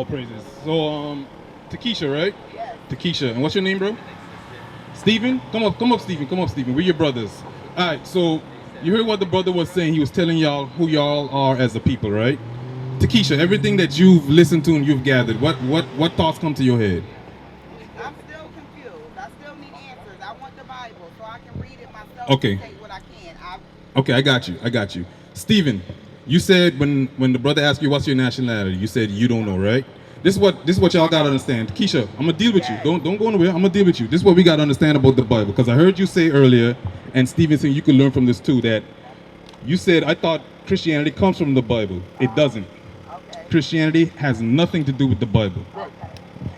All praises. So, Takesha, right? Yes. Takesha. And what's your name, bro? Stephen? Come up, Stephen. Come up, Stephen. We're your brothers. All right, so you heard what the brother was saying. He was telling y'all who y'all are as a people, right? Takesha, everything that you've listened to and you've gathered, what thoughts come to your head? I'm still confused. I still need answers. I want the Bible so I can read it myself Okay. and say what I can. Okay, I got you. Stephen, you said when the brother asked you what's your nationality, you said you don't know, right? This is what y'all gotta understand. Keisha, I'm gonna deal with you. Don't go anywhere. I'm gonna deal with you. This is what we gotta understand about the Bible. Because I heard you say earlier, and Stephen said you can learn from this too, that you said I thought Christianity comes from the Bible. It doesn't. Okay. Christianity has nothing to do with the Bible.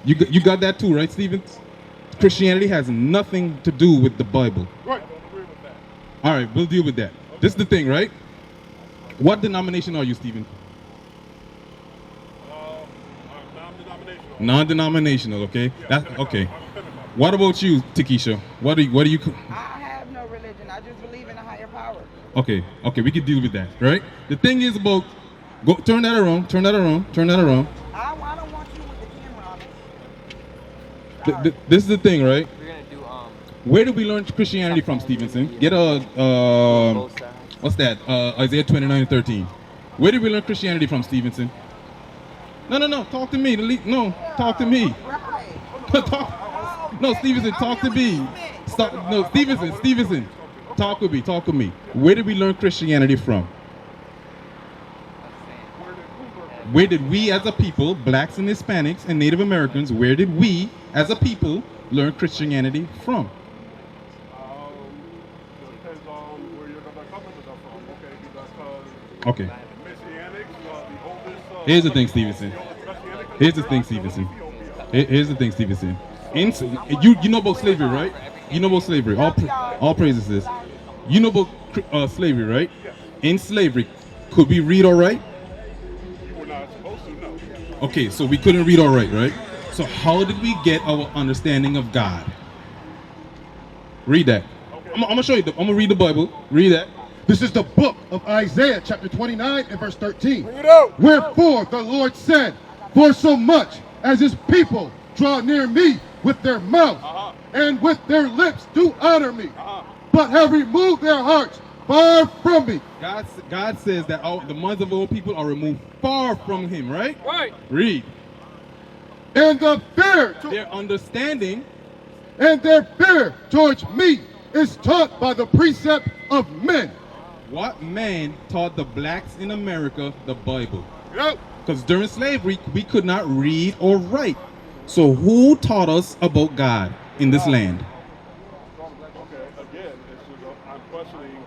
You got that too, right, Stephen? Christianity has nothing to do with the Bible. Right, don't agree with that. All right, we'll deal with that. This is the thing, right? What denomination are you, Stephen? Non-denominational. Non-denominational, okay? Yeah, That's okay. I'm a Pentecostal. What about you, Takesha? What do you? I have no religion. I just believe in a higher power. Okay, we can deal with that, right? The thing is about turn that around. I don't want you with the camera on it. Sorry. This is the thing, right? We're gonna do Where did we learn Christianity from, Stevenson? Get a both sides. what's that? Isaiah 29:13. Where did we learn Christianity from, Stevenson? No. Talk to me. No, talk to me. Right. No, Stevenson, talk to me. Stop. No, Stevenson, talk with me. Where did we learn Christianity from? Where did we as a people, blacks and Hispanics and Native Americans, where did we as a people learn Christianity from? Depends on where you're going to come into that from. Okay, because Okay. Messianic, the oldest. Here's the thing, Stevenson. Messianic, Here's the thing, Stevenson. Here's the thing, Stevenson. You know about slavery, right? You know about slavery. All praises this. You know about slavery, right? In slavery, could we read or write? You were not supposed to know. Okay, so we couldn't read or write, right? So how did we get our understanding of God? Read that. I'm gonna show you. I'm gonna read the Bible. Read that. This is the book of Isaiah, chapter 29 and verse 13. Bring it out. Wherefore the Lord said, for so much as his people draw near me with their mouth and with their lips do honor me, but have removed their hearts far from me. God says that the minds of all people are removed far from Him, right? Right. Read. And the fear Their understanding. and their fear towards me is taught by the precept of men. What man taught the blacks in America the Bible? Yep. Because during slavery, we could not read or write. So who taught us about God in this land? Okay, again, I'm questioning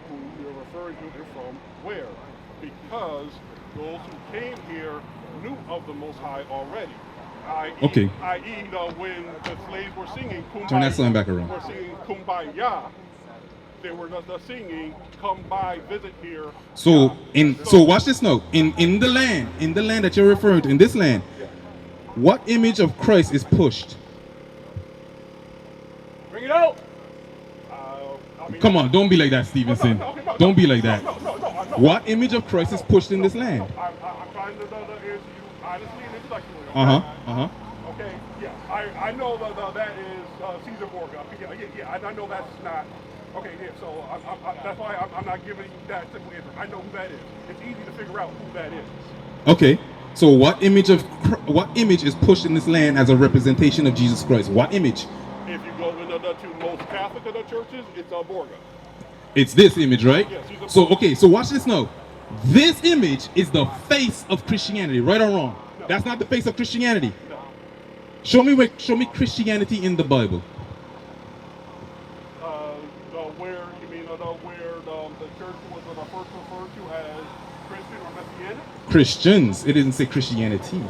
who you're referring to and from where. Because those who came here knew of the Most High already. Okay. I.e., when the slaves were singing Kumbaya, Turn that sign back around. were singing Kumbaya, they were not singing Come by, visit here. So watch this now. In the land that you're referring to, in this land, what image of Christ is pushed? Bring it out. Come on, don't be like that, Stevenson. Don't be like that. No. What image of Christ is pushed in this land? I'm trying to answer you honestly and intellectually. Uh-huh. Okay, yeah, I know that is Caesar Borgia. Yeah, I know that's not. Okay, yeah, so that's why I'm not giving you that simple answer. I know who that is. It's easy to figure out who that is. Okay. So what image is pushed in this land as a representation of Jesus Christ? What image? If you go into the two most Catholic of the churches, it's Borgia. It's this image, right? Yes, he's a- So okay, so watch this now. This image is the face of Christianity, right or wrong? No. That's not the face of Christianity. No. Show me Christianity in the Bible. Where you mean where the church was first referred to as Christian or Messianic? Christians. It didn't say Christianity.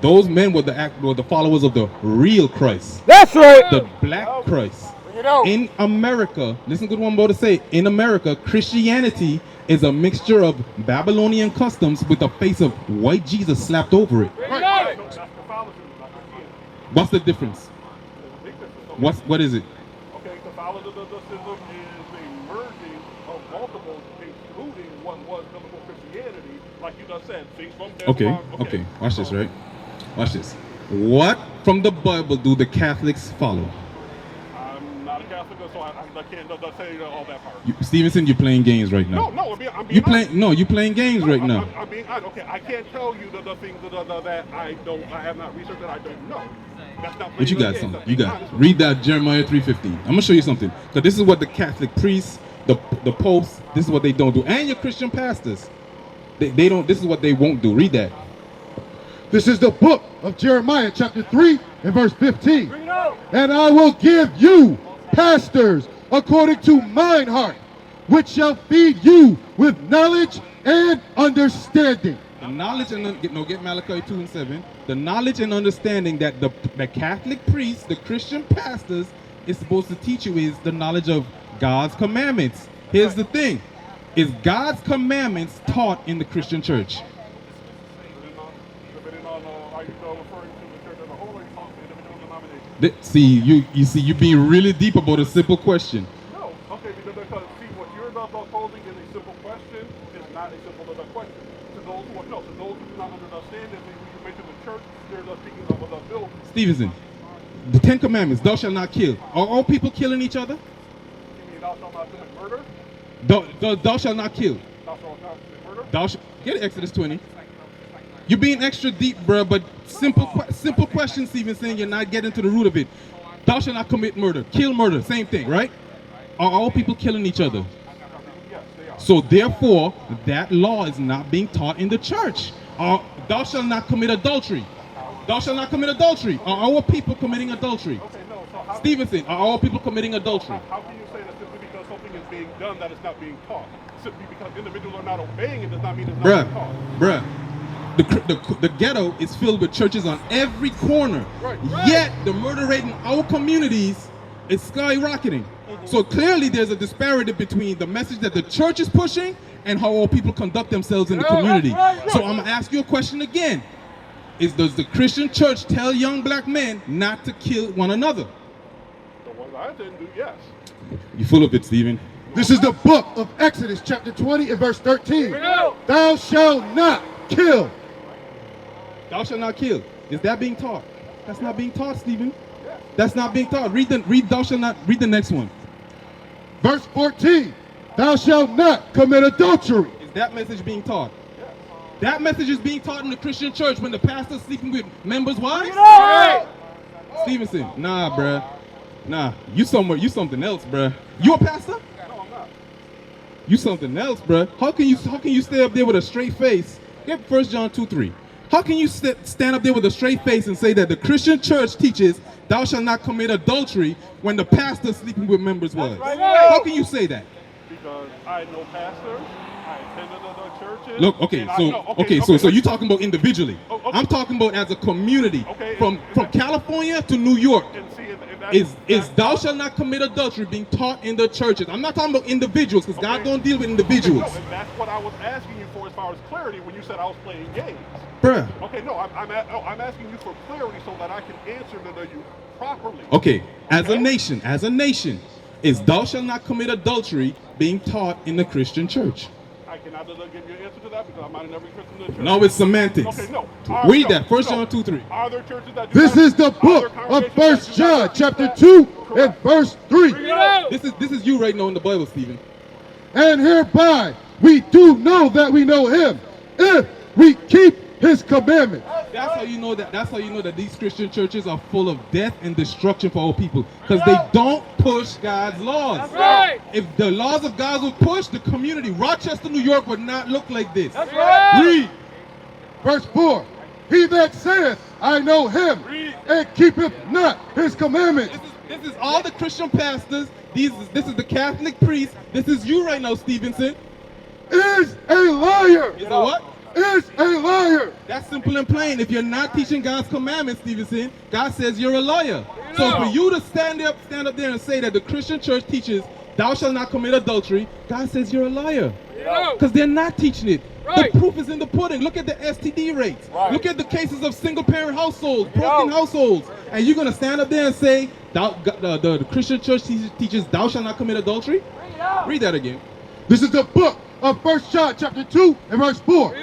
Those men were the followers of the real Christ. That's right. The black Christ. Bring it out. In America, listen to what I'm about to say. In America, Christianity is a mixture of Babylonian customs with a face of white Jesus slapped over it. Right. No, that's Catholicism, not Christianity. What's the difference? There's a big difference. What is it? Okay, Catholicism is a merging of multiple, including what was biblical Christianity like you just said, things from death. Okay. Watch this, right? Watch this. What from the Bible do the Catholics follow? I'm not a Catholic, so I can't say all that part. Stevenson, you're playing games right now. No, I'm being honest. You're playing games right now. I'm being honest. Okay, I can't tell you the things that I have not researched that I don't know. That's not. But you got something. You got it. Read that Jeremiah 3:15. I'm gonna show you something. Because this is what the Catholic priests, the popes, this is what they don't do, and your Christian pastors, they don't. This is what they won't do. Read that. This is the book of Jeremiah, chapter 3 and verse 15. And I will give you pastors according to mine heart, which shall feed you with knowledge and understanding. The knowledge and get Malachi 2 and 7. The knowledge and understanding that the Catholic priests, the Christian pastors, is supposed to teach you is the knowledge of God's commandments. Here's the thing: is God's commandments taught in the Christian church? See, you're being really deep about a simple question. No, okay, because see, what you're posing is a simple question. It's not a simple question. To those who do not understand it, when you mention the church, they're just speaking of the bill. Stevenson, the 10 Commandments: thou shalt not kill. Are all people killing each other? You mean thou shalt not commit murder? Thou shalt not kill. Thou shalt not commit murder? Get Exodus 20. You're being extra deep, bro, but simple question, Stevenson. You're not getting to the root of it. Thou shalt not commit murder. Kill murder, same thing, right? Are all people killing each other? Yes, they are. So therefore, that law is not being taught in the church. Thou shalt not commit adultery. Thou shalt not commit adultery. Are all people committing adultery? Okay, no, so how Stevenson, are all people committing adultery? How can you say that simply because something is being done that it's not being taught? Simply because individuals are not obeying it does not mean it's not being taught. Bruh. The ghetto is filled with churches on every corner. Right. Yet the murder rate in our communities is skyrocketing. So clearly there's a disparity between the message that the church is pushing and how all people conduct themselves in the community. So I'm gonna ask you a question again. Does the Christian church tell young black men not to kill one another? The ones I didn't do, yes. You full of it, Stephen. This is the book of Exodus, chapter 20 and verse 13. Thou shalt not kill. Thou shalt not kill. Is that being taught? That's not being taught, Stephen. That's not being taught. Read thou shalt not. Read the next one. Verse 14. Thou shalt not commit adultery. Is that message being taught? That message is being taught in the Christian church when the pastor's sleeping with members' wives? Stevenson, nah, bruh. Nah, you something else, bruh. You a pastor? No, I'm not. You something else, bruh. How can you stay up there with a straight face? Get 1 John 2:3. How can you stand up there with a straight face and say that the Christian church teaches thou shalt not commit adultery when the pastor's sleeping with members' wives? How can you say that? Because I know pastors, I attended other churches. Look, so you're talking about individually. Okay. I'm talking about as a community. Okay, From California to New York. And see, Is thou shalt not commit adultery being taught in the churches? I'm not talking about individuals, because God don't deal with individuals. Okay, no, and that's what I was asking you for as far as clarity when you said I was playing games. Bruh. Okay, no, I'm asking you for clarity so that I can answer you properly. Okay, as a nation, is thou shalt not commit adultery being taught in the Christian church? I cannot give you an answer to that because I'm not in every church in the church. No, it's semantics. Okay, no. Read that, 1 John 2:3. Are there churches that do This is the book of 1 John, chapter 2 and verse 3. This is you right now in the Bible, Stephen. And hereby we do know that we know him, if we keep his commandments. That's how you know that these Christian churches are full of death and destruction for all people, because they don't push God's laws. That's right. If the laws of God would push, the community, Rochester, New York, would not look like this. That's right. Read verse 4. He that saith, I know him, and keepeth not his commandments. This is all the Christian pastors. This is the Catholic priests. This is you right now, Stevenson. Is a liar. Is a what? Is a liar. That's simple and plain. If you're not teaching God's commandments, Stevenson, God says you're a liar. So for you to stand up there and say that the Christian church teaches thou shalt not commit adultery, God says you're a liar. Because they're not teaching it. Right. The proof is in the pudding. Look at the STD rates. Right. Look at the cases of single parent households, broken households. And you're going to stand up there and say the Christian church teaches thou shalt not commit adultery? Read that again. This is the book of 1 John chapter 2 and verse 4.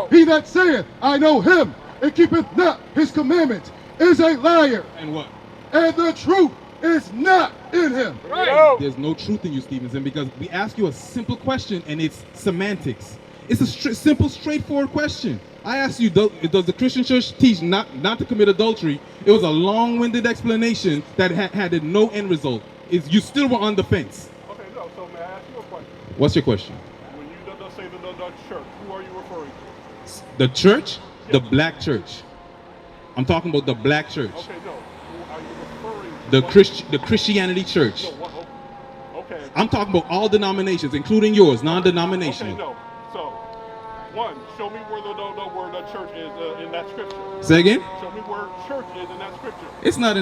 He that saith, I know him, and keepeth not his commandments, is a liar, And what? and the truth is not in him. There's no truth in you, Stevenson, because we ask you a simple question and it's semantics. It's a simple, straightforward question. I asked you, does the Christian church teach not to commit adultery? It was a long-winded explanation that had no end result. You still were on the fence. Okay, no, so may I ask you a question? What's your question? When you say the church, who are you referring to? The church? The black church. I'm talking about the black church. Okay, no. Who are you referring to? The Christianity church. No, what, okay. I'm talking about all denominations, including yours, non-denominational. Okay, no. So, one, show me where the word church is in that scripture. Say again? Show me where church is in that scripture. It's not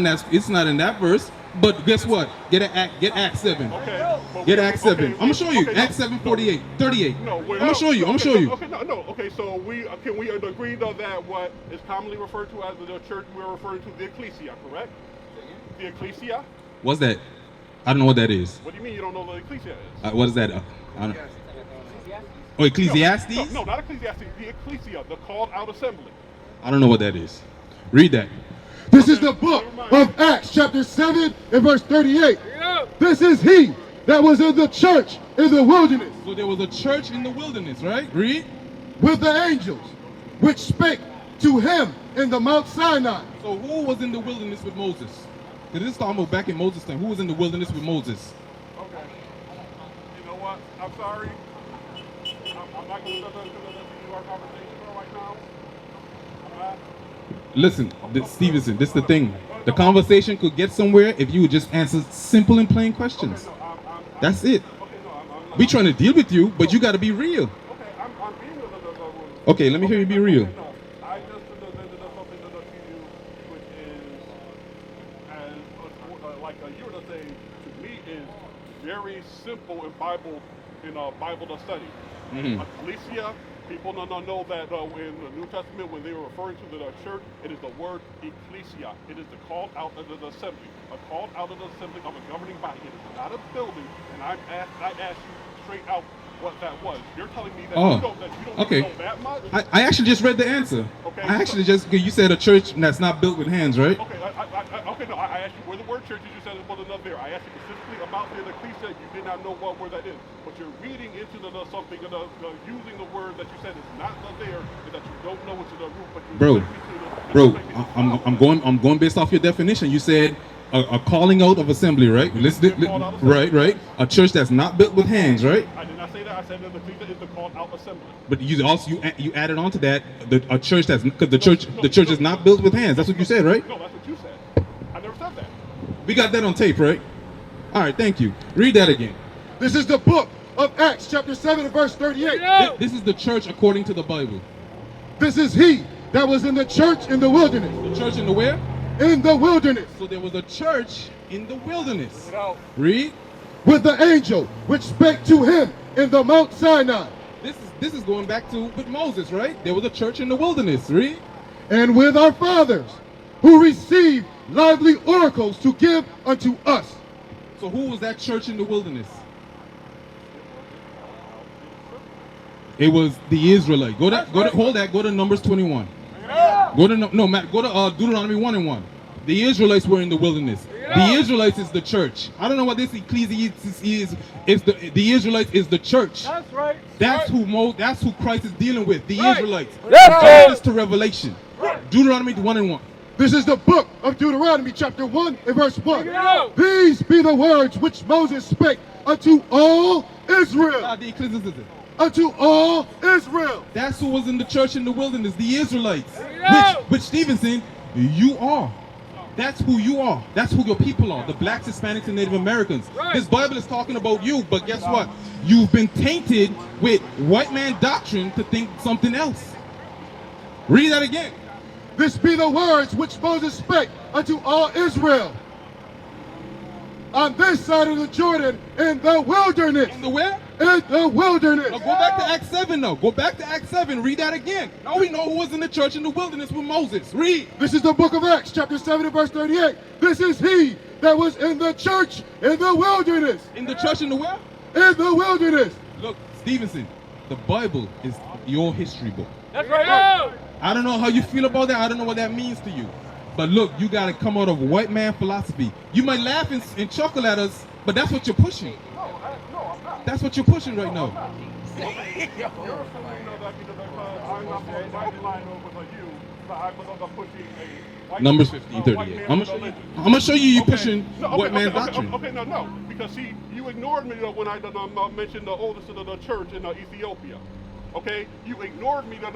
in that verse. But guess what? Get Acts 7. Okay. Get Acts 7. Okay, I'm gonna show you. okay, Acts 7, 48, 38. No, I'm gonna show you. I'm gonna show you. Okay, no. Okay, so can we agree though that what is commonly referred to as the church, we're referring to the ecclesia, correct? The ecclesia? What's that? I don't know what that is. What do you mean you don't know what the ecclesia is? What is that? I don't. Oh, Ecclesiastes? No, not Ecclesiastes. The ecclesia, the called out assembly. I don't know what that is. Read that. This is the book of Acts chapter 7 and verse 38. This is he that was in the church in the wilderness So there was a church in the wilderness, right? Read. with the angels, which spake to him in the Mount Sinai. So who was in the wilderness with Moses? Because this is talking about back in Moses' time. Who was in the wilderness with Moses? Okay. You know what? I'm sorry. I'm not going to continue our conversation right now. I'm not. Listen, Stevenson, this is the thing. The conversation could get somewhere if you would just answer simple and plain questions. Okay, no, That's it. okay, no, I'm We trying to deal with you, but you got to be real. okay, I'm being Okay, let me hear you be real. Okay, no, I just did something to you, which is, as like you were to say, to me is very simple in Bible to study. Ecclesia, people know that in the New Testament, when they were referring to the church, it is the word ecclesia. It is the called out of the assembly. A called out of the assembly of a governing body. It is not a building, and I asked you straight out what that was. You're telling me that you don't know that much? I actually just read the answer. Okay, I actually you said a church that's not built with hands, right? Okay, no, I asked you where the word church is, you said it wasn't up there. I asked you specifically about the ecclesia, you did not know where that is. But you're reading into something, using the word that you said is not there, and that you don't know into the root, but you I'm going based off your definition. You said a calling out of assembly, right? Right. A church that's not built with hands, right? I did not say that. I said that the ecclesia is the called out assembly. But you also you added on to that a church that's because the church is not built with hands. That's what you said, right? No, that's what you said. I never said that. We got that on tape, right? All right, thank you. Read that again. This is the book of Acts chapter 7 and verse 38. This is the church according to the Bible. This is he that was in the church in the wilderness. The church in the where? In the wilderness. So there was a church in the wilderness. Read. With the angel which spake to him in the Mount Sinai. This is going back to with Moses, right? There was a church in the wilderness. Read. And with our fathers, who received lively oracles to give unto us. So who was that church in the wilderness? It was the Israelites. Go to Numbers 21. Go to Deuteronomy 1 and 1. The Israelites were in the wilderness. The Israelites is the church. I don't know what this Ecclesiastes is. The Israelites is the church. That's right. That's who Christ is dealing with. The Israelites. Genesis to Revelation. Deuteronomy 1 and 1. This is the book of Deuteronomy chapter 1 and verse 1. These be the words which Moses spake unto all Israel. The Ecclesiastes. Unto all Israel. That's who was in the church in the wilderness, the Israelites. Which Stevenson, you are. That's who you are. That's who your people are. The blacks, Hispanics, and Native Americans. This Bible is talking about you, but guess what? You've been tainted with white man doctrine to think something else. Read that again. This be the words which Moses spake unto all Israel on this side of the Jordan in the wilderness. In the where? In the wilderness. Now go back to Acts 7 though. Go back to Acts 7. Read that again. Now we know who was in the church in the wilderness with Moses. Read. This is the book of Acts chapter 7 and verse 38. This is he that was in the church in the wilderness. In the church in the where? In the wilderness. Look, Stevenson, The Bible is your history book. That's right. I don't know how you feel about that. I don't know what that means to you. But look, you got to come out of white man philosophy. You might laugh and chuckle at us, but that's what you're pushing. No, I'm not. That's what you're pushing right now. You're assuming that I'm not going to fight in line over you, but I'm pushing a white Numbers man- 15:38. white I'm man gonna show you Okay. pushing white man doctrine. Okay, no, because see, you ignored me when I mentioned the oldest of the church in Ethiopia. Okay, you ignored me when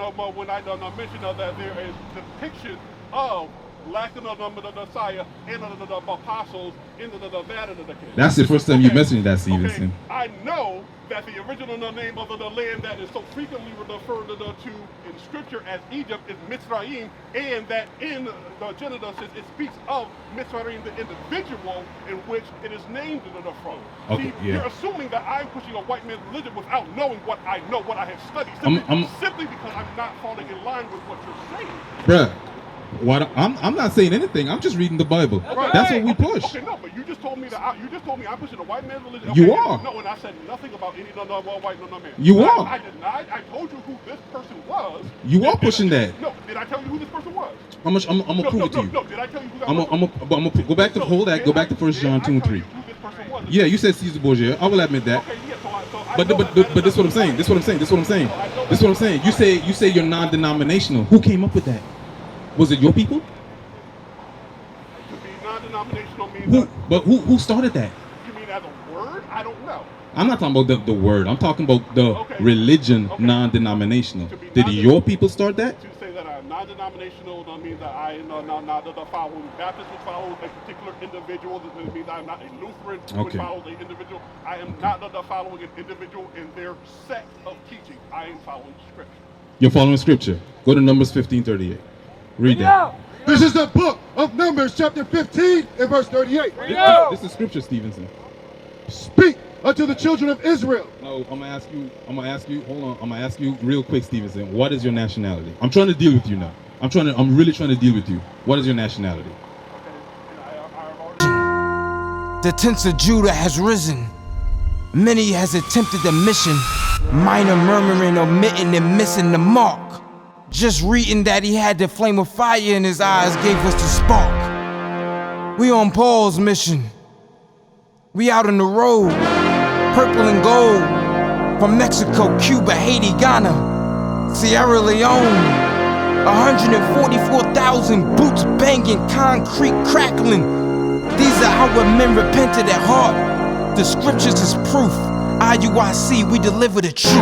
I mentioned that there is depiction of lack of the Messiah and the apostles in the Vatican of the King. That's the first time you Okay. mentioned that, Stevenson. Okay. I know that the original name of the land that is so frequently referred to in Scripture as Egypt is Mitzrayim, and that in the Genesis it speaks of Mitzrayim, the individual in which it is named from. Okay, See, yeah. you're assuming that I'm pushing a white man's religion without knowing what I know, what I have studied, simply because I'm not falling in line with what you're saying. Bruh, I'm not saying anything. I'm just reading the Bible. Right. That's what we push. Okay, no, but you just told me I'm pushing a white man's religion. You Okay, are. No, and I said nothing about any white man. You are. I denied. I told you who this person was. You are pushing that. No, did I tell you who this person was? I'm gonna prove it to you. No, did I tell you who that I'm person was? gonna go back to hold that. Go back to 1 John 2 and 3. Yeah, you said Caesar Borgia. I will admit that. Okay, yeah, so I But know but that- this is what I'm saying. This is what I'm saying. This is what I'm saying. This is what I'm saying. You say you're non-denominational. Who came up with that? Was it your people? To be non-denominational means Who started that? you mean as a word? I don't know. I'm not talking about the word. I'm talking about the Okay. religion, Okay. non-denominational. To be Did your people start that? To say that I'm non-denominational means that I am not following Baptist would follow a particular individual. That means I'm not a Lutheran who would Okay. follow an individual. I am not following an individual in their sect of teaching. I am following Scripture. You're following scripture. Go to Numbers 15:38. Read that. This is the book of Numbers, chapter 15 and verse 38. This is scripture, Stevenson. Speak unto the children of Israel. No, I'm gonna ask you. Hold on. I'm gonna ask you real quick, Stevenson. What is your nationality? I'm trying to deal with you now. I'm really trying to deal with you. What is your nationality? The tents of Judah has risen. Many has attempted the mission. Minor murmuring, omitting, and missing the mark. Just reading that he had the flame of fire in his eyes gave us the spark. We on Paul's mission. We out on the road. Purple and gold. From Mexico, Cuba, Haiti, Ghana, Sierra Leone. 144,000 boots banging, concrete crackling. These are our men repented at heart. The scriptures is proof. IUIC, we deliver the truth.